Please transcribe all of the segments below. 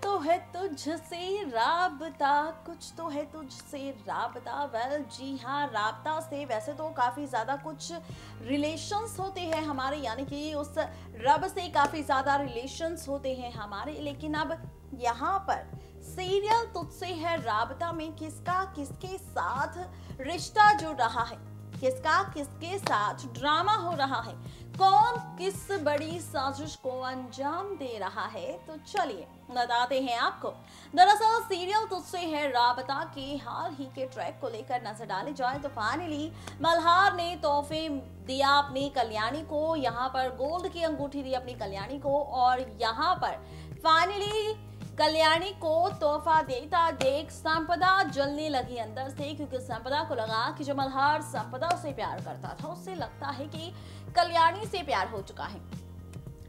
तो है तुझसे राबता, कुछ तो है तुझसे राबता। वेल जी हाँ, राबता से वैसे तो काफ़ी ज़्यादा कुछ रिलेशंस होते हैं हमारे, यानी कि उस रब से काफ़ी ज़्यादा रिलेशंस होते हैं हमारे। लेकिन अब यहाँ पर सीरियल तुझसे है राबता में किसका किसके साथ रिश्ता जुड़ रहा है, किसका किसके साथ ड्रामा हो रहा है, कौन किस बड़ी साजिश को अंजाम दे रहा है, तो चलिए बताते हैं आपको। दरअसल सीरियल तुझसे है राबता के हाल ही के ट्रैक को लेकर नजर डाले जाए तो फाइनली मल्हार ने तोहफे दिया अपनी कल्याणी को। यहाँ पर गोल्ड की अंगूठी दी अपनी कल्याणी को, और यहाँ पर फाइनली कल्याणी को तोहफा देता देख संपदा जलने लगी अंदर से, क्योंकि संपदा को लगा कि जो मल्हार संपदा से प्यार करता था उससे लगता है कि कल्याणी से प्यार हो चुका है।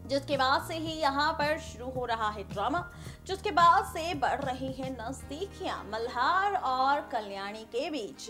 जिसके बाद से ही यहाँ पर शुरू हो रहा है ड्रामा, जिसके बाद से बढ़ रही है नजदीकियां मल्हार और कल्याणी के बीच।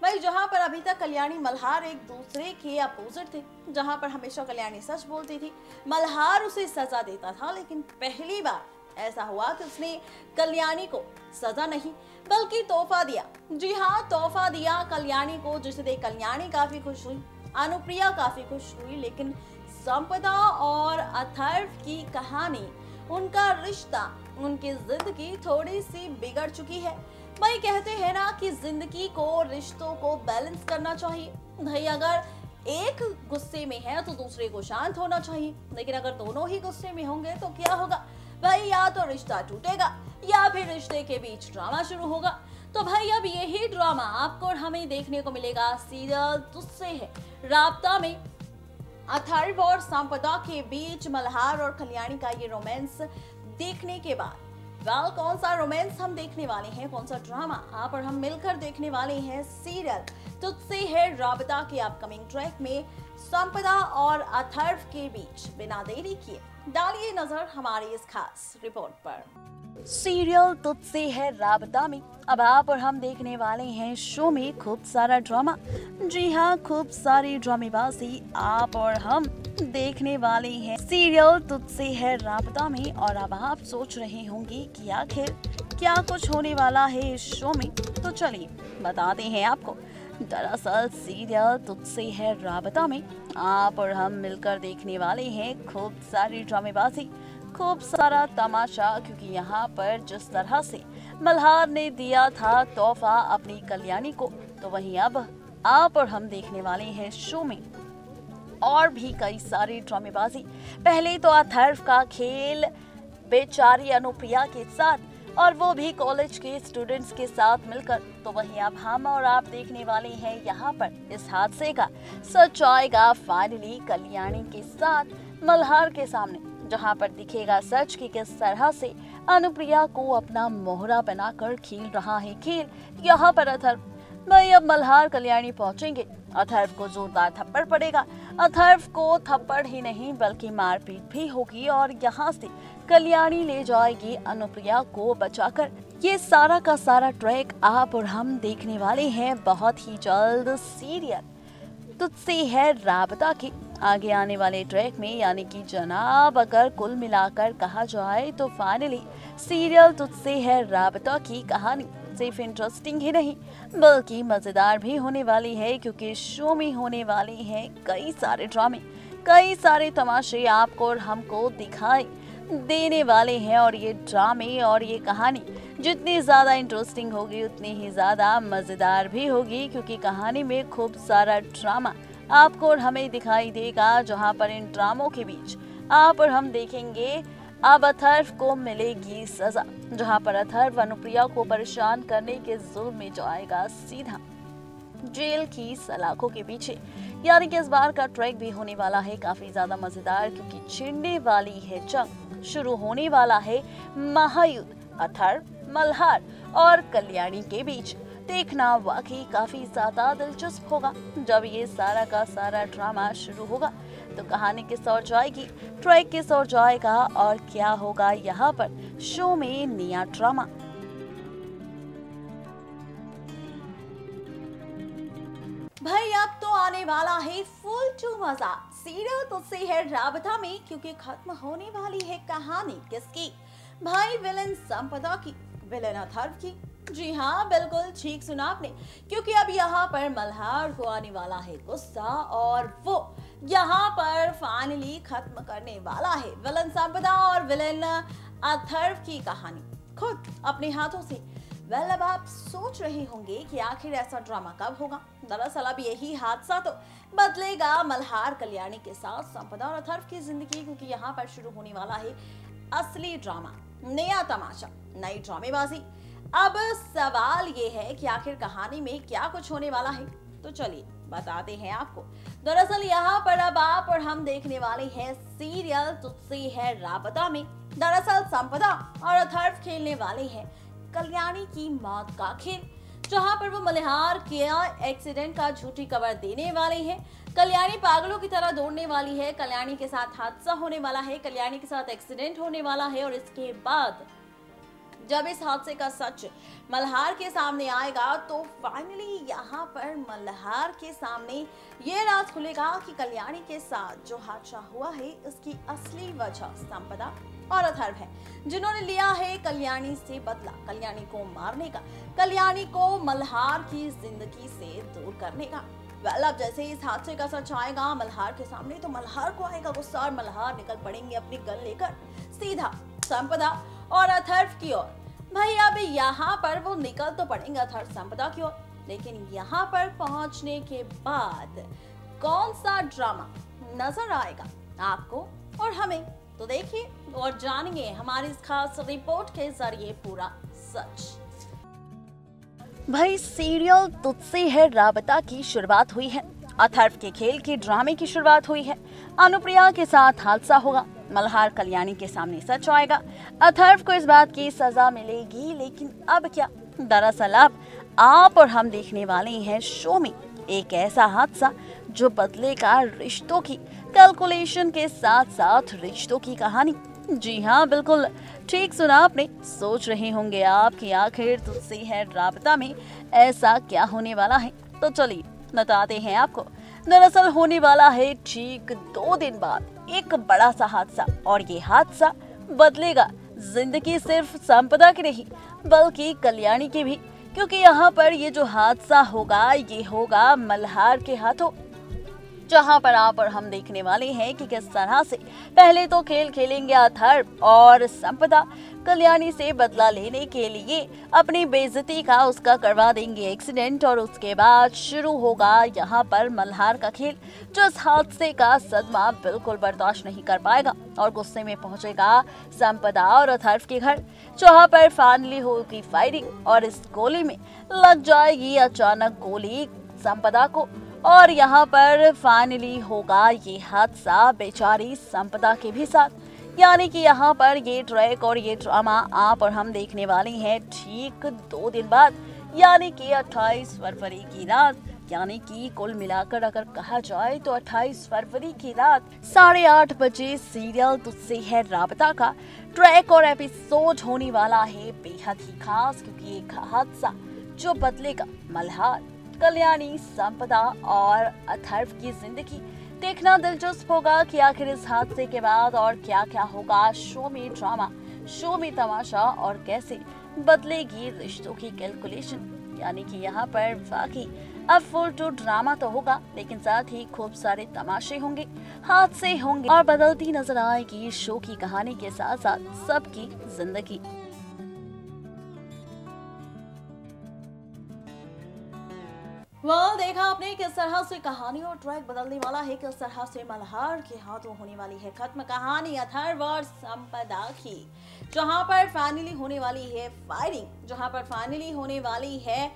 भाई जहाँ पर अभी तक कल्याणी मल्हार एक दूसरे के अपोजिट थे, जहाँ पर हमेशा कल्याणी सच बोलती थी, मल्हार उसे सजा देता था, लेकिन पहली बार ऐसा हुआ कि उसने कल्याणी को सजा नहीं बल्कि तोहफा दिया। जी हाँ, तोहफा दिया कल्याणी को, जिसे देख कल्याणी काफी खुश हुई, अनुप्रिया काफी खुश हुई। लेकिन संपदा और अथर्व की कहानी, उनका रिश्ता, उनकी जिंदगी थोड़ी सी बिगड़ चुकी है। भाई कहते हैं ना कि जिंदगी को, रिश्तों को बैलेंस करना चाहिए। भाई अगर एक गुस्से में है तो दूसरे को शांत होना चाहिए, लेकिन अगर दोनों ही गुस्से में होंगे तो क्या होगा भाई, या तो रिश्ता टूटेगा या फिर रिश्ते के बीच ड्रामा शुरू होगा। तो भाई अब यही ड्रामा आपको और हमें देखने को मिलेगा सीरियल तुझसे है राबता में। अथर्व और संपदा के बीच मल्हार और कल्याणी का ये रोमांस देखने के बाद वेल कौन सा रोमांस हम देखने वाले हैं, कौन सा ड्रामा आप और हम मिलकर देखने वाले हैं सीरियल तुझसे है राबता के अपकमिंग ट्रैक में संपदा और अथर्व के बीच। बिना देरी किए डालिए नजर हमारी इस खास रिपोर्ट पर। सीरियल तुझसे है राबता में अब आप और हम देखने वाले हैं शो में खूब सारा ड्रामा। जी हाँ, खूब सारी ड्रामेबाजी आप और हम देखने वाले हैं सीरियल तुझसे है राबता में। और अब आप सोच रहे होंगे कि आखिर क्या कुछ होने वाला है इस शो में, तो चलिए बताते हैं आपको। दरअसल सीरियल तुझसे है राबता में आप और हम मिलकर देखने वाले हैं खूब सारी ड्रामेबाजी, खूब सारा तमाशा, क्योंकि यहाँ पर जिस तरह से मल्हार ने दिया था तोहफा अपनी कल्याणी को, तो वहीं अब आप और हम देखने वाले हैं शो में और भी कई सारी ड्रामेबाजी। पहले तो अथर्व का खेल बेचारी अनुप्रिया के साथ, और वो भी कॉलेज के स्टूडेंट्स के साथ मिलकर, तो वहीं अब हम और आप देखने वाले हैं यहाँ पर इस हादसे का सच आएगा फाइनली कल्याणी के साथ मल्हार के सामने, जहाँ पर दिखेगा सच कि किस तरह से अनुप्रिया को अपना मोहरा बनाकर खेल रहा है खेल। यहाँ पर अथर्व भाई अब मल्हार कल्याणी पहुंचेंगे, अथर्व को जोरदार थप्पड़ पड़ेगा। अथर्व को थप्पड़ ही नहीं बल्कि मारपीट भी होगी, और यहाँ से कल्याणी ले जाएगी अनुप्रिया को बचाकर। ये सारा का सारा ट्रैक आप और हम देखने वाले हैं बहुत ही जल्द सीरियल तुझसे है राबता के आगे आने वाले ट्रैक में। यानी कि जनाब अगर कुल मिलाकर कहा जाए तो फाइनली सीरियल तुझसे है राबता की कहानी सिर्फ इंटरेस्टिंग ही नहीं बल्कि मजेदार भी होने वाली है, क्योंकि शो में होने वाले हैं कई सारे ड्रामे, कई सारे तमाशे आपको और हमको दिखाई देने वाले हैं। और ये ड्रामे और ये कहानी जितनी ज़्यादा इंटरेस्टिंग होगी उतनी ही ज़्यादा मज़ेदार भी होगी, क्योंकि कहानी में खूब सारा ड्रामा आपको और हमें दिखाई देगा, जहां पर इन ड्रामों के बीच आप और हम देखेंगे अब अथर्व को मिलेगी सजा, जहां पर अथर्व अनुप्रिया को परेशान करने के जुल्म में जाएगा सीधा जेल की सलाखों के पीछे। यानी कि इस बार का ट्रैक भी होने वाला है काफी ज्यादा मजेदार, क्योंकि छिड़ने वाली है जंग, शुरू होने वाला है महायुद्ध अथर्व मल्हार और कल्याणी के बीच। देखना वाकई काफी ज्यादा दिलचस्प होगा। जब ये सारा का सारा ड्रामा शुरू होगा तो कहानी किस ओर जाएगी, ट्रैक किस ओर जाएगा, और क्या होगा यहाँ पर शो में नया ड्रामा। भाई अब तो आने वाला है फुल टू मजा सीरियल तुझसे है राबता में, क्योंकि खत्म होने वाली है कहानी किसकी, भाई विलेन संपदा की, विलेन अथर्व की। जी हाँ, बिल्कुल ठीक सुना आपने, क्योंकि अब यहाँ पर मल्हार को आने वाला है गुस्सा और वो यहाँ पर फाइनली खत्म करने वाला है विलेन संपदा और विलेन अथर्व की कहानी खुद अपने हाथों से। वेल, अब आप सोच रहे होंगे कि आखिर ऐसा ड्रामा कब होगा। दरअसल अब यही हादसा तो बदलेगा मल्हार कल्याणी के साथ संपदा और अथर्व की जिंदगी, क्योंकि यहाँ पर शुरू होने वाला है असली ड्रामा, नया तमाशा, नई ड्रामेबाजी। अब सवाल ये है कि आखिर कहानी में क्या कुछ होने वाला है, तो चलिए बताते हैं आपको। दरअसल यहाँ पर अब आप और हम देखने वाले हैं सीरियल तुझसे है राबता में। दरअसल संपदा और अथर्व खेलने वाले हैं कल्याणी की मौत का खेल, जहां पर वो मल्हार के एक्सीडेंट का झूठी खबर देने वाले हैं। कल्याणी पागलों की तरह दौड़ने वाली है, कल्याणी के साथ हादसा होने वाला है, कल्याणी के साथ एक्सीडेंट होने वाला है और इसके बाद जब इस हादसे का सच मल्हार के सामने आएगा तो फाइनली यहाँ पर मल्हार के सामने ये राज खुलेगा कि कल्याणी के साथ जो हादसा हुआ है इसकी असली वजह संपदा और अथर्व है, जिन्होंने लिया है कल्याणी से बदला, कल्याणी को मारने का, कल्याणी को मल्हार की जिंदगी से दूर करने का। वेल, अब जैसे इस हादसे का सच आएगा मल्हार के सामने तो मल्हार को आएगा गुस्सा और मल्हार निकल पड़ेंगे अपनी गन लेकर सीधा संपदा और अथर्व की ओर। भाई अब यहाँ पर वो निकल तो पड़ेंगे अथर्व संपदा की ओर, लेकिन यहाँ पर पहुंचने के बाद कौन सा ड्रामा नजर आएगा आपको और हमें, तो देखिए और जानिए हमारी इस खास रिपोर्ट के जरिए पूरा सच। भाई सीरियल तुझसे है राबता की शुरुआत हुई है, अथर्व के खेल के ड्रामे की शुरुआत हुई है। अनुप्रिया के साथ हादसा होगा, मल्हार कल्याणी के सामने सच आएगा, अथर्व को इस बात की सजा मिलेगी, लेकिन अब क्या। दरअसल अब आप और हम देखने वाले हैं शो में एक ऐसा हादसा जो बदलेगा रिश्तों की, कैलकुलेशन के साथ साथ रिश्तों की कहानी। जी हाँ, बिल्कुल ठीक सुना आपने। सोच रहे होंगे आप कि आखिर तुझसे है राबता में ऐसा क्या होने वाला है, तो चलिए बताते हैं आपको। दरअसल होने वाला है ठीक 2 दिन बाद एक बड़ा सा हादसा, और ये हादसा बदलेगा जिंदगी सिर्फ संपदा की नहीं बल्कि कल्याणी की भी, क्योंकि यहाँ पर ये जो हादसा होगा ये होगा मल्हार के हाथों, जहाँ पर आप और हम देखने वाले हैं कि किस तरह से पहले तो खेल खेलेंगे अथर्व और संपदा, कल्याणी से बदला लेने के लिए अपनी बेइज्जती का उसका करवा देंगे एक्सीडेंट, और उसके बाद शुरू होगा यहाँ पर मल्हार का खेल, जो इस हादसे का सदमा बिल्कुल बर्दाश्त नहीं कर पाएगा और गुस्से में पहुंचेगा संपदा और अथर्व के घर, जहाँ पर फाइनली होगी फायरिंग और इस गोली में लग जाएगी अचानक गोली संपदा को, और यहाँ पर फाइनली होगा ये हादसा बेचारी संपदा के भी साथ। यानी कि यहाँ पर ये ट्रैक और ये ड्रामा आप और हम देखने वाले हैं ठीक 2 दिन बाद, यानी कि 28 फरवरी की रात। यानी कि कुल मिलाकर अगर कहा जाए तो 28 फरवरी की रात 8:30 बजे सीरियल तुझसे है राबता का ट्रैक और एपिसोड होने वाला है बेहद ही खास, क्योंकि एक हादसा जो बदलेगा मल्हार, कल्याणी, संपदा और अथर्व की जिंदगी। देखना दिलचस्प होगा कि आखिर इस हादसे के बाद और क्या क्या होगा शो में ड्रामा, शो में तमाशा, और कैसे बदलेगी रिश्तों की कैलकुलेशन। यानी कि यहाँ पर वाकई अब फुल टू ड्रामा तो होगा, लेकिन साथ ही खूब सारे तमाशे होंगे, हादसे होंगे और बदलती नजर आएगी शो की कहानी के साथ साथ सबकी जिंदगी। देखा आपने किस तरह से कहानी और ट्रैक बदलने वाला है, किस तरह से मल्हार के हाथों होने वाली है खत्म कहानी अथर्व और संपदा की, जहां पर फाइनली होने वाली है फायरिंग, जहां पर फाइनली होने वाली है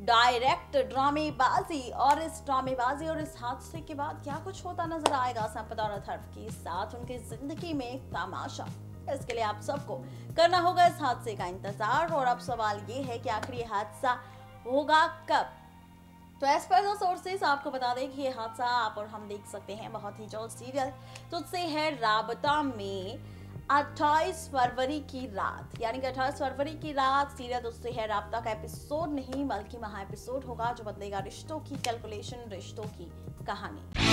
डायरेक्ट ड्रामेबाजी, और इस ड्रामेबाजी और इस हादसे के बाद क्या कुछ होता नजर आएगा संपदा और अथर्व के साथ उनकी जिंदगी में एक तमाशा। इसके लिए आप सबको करना होगा इस हादसे का इंतजार, और अब सवाल ये है कि आखिर ये हादसा होगा कब। तो एज पर सोर्सेस आपको बता दें कि ये हादसा आप और हम देख सकते हैं बहुत ही जल्द सीरियल तुझसे है राबता में 28 फरवरी की रात, यानी कि 28 फरवरी की रात सीरियल तुझसे है राबता का एपिसोड नहीं बल्कि महा एपिसोड होगा जो बदलेगा रिश्तों की कैलकुलेशन, रिश्तों की कहानी।